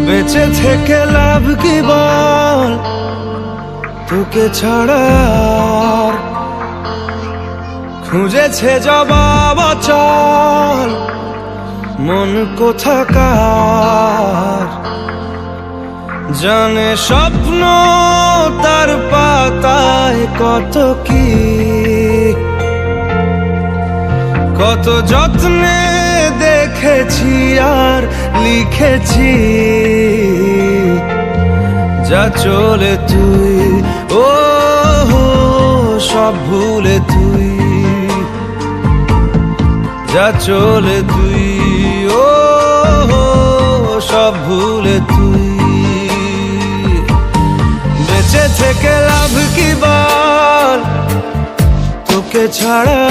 বেঁচে থেকে লাভ কি বল, তোকে ছাড়া খুঁজেছে জবাব অচল মন কোথাকার। জানে স্বপ্ন তার পাতায় কত কি, কত যত্নে দেখেছি আর লিখেছি। যা চলে তুই ও সব ভুলে তুই, যা চলে তুই ও সব ভুলে তুই। বেঁচে থেকে লাভ কি বল, তোকে ছাড়া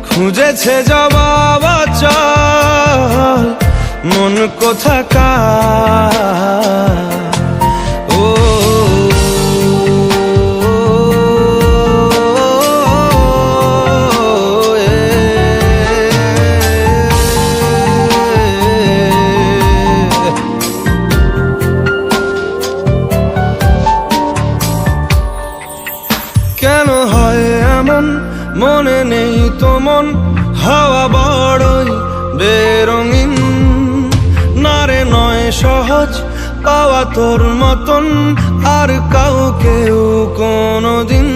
খুঁজেছে জবাব অচল মন কোথাকার। ও কেন হয় এমন, মনে নেই তো মন হাওয়া বড়ই বেরঙিন। নারে নয় সহজ পাওয়া তোর মতন আর কাউকেও কোনোদিন।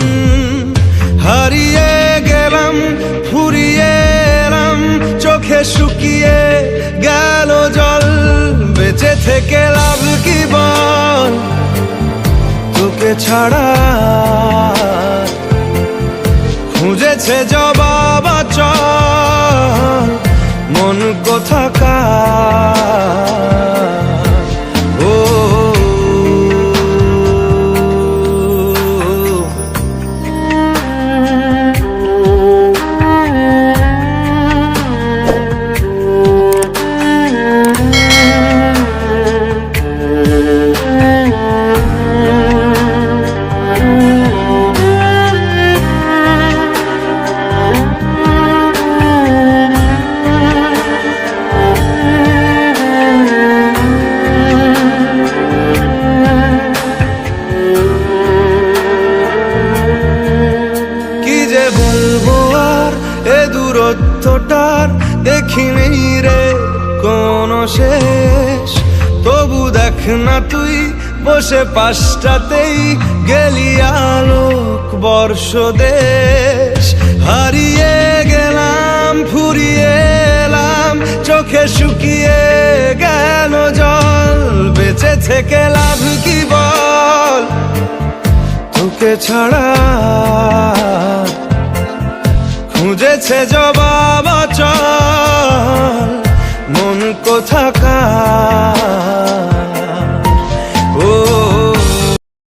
হারিয়ে গেলাম ফুরিয়ে এলাম, চোখে শুকিয়ে গেল জল। বেঁচে থেকে লাভ কি বল, তোকে ছাড়া খুঁজেছে জবাব অচল মন কোথাকার। ও দূরত্বটার দেখিনি রে কোনো শেষ। তবু দেখ না তুই বসে পাশটাতেই গেলি আলোক বর্ষ দেশ। হারিয়ে গেলাম ফুরিয়ে এলাম, চোখে শুকিয়ে গেল জল। বেঁচে থেকে লাভ কি বল, তোকে ছাড়া খুঁজেছে জবাব অচল মন কোথাকার।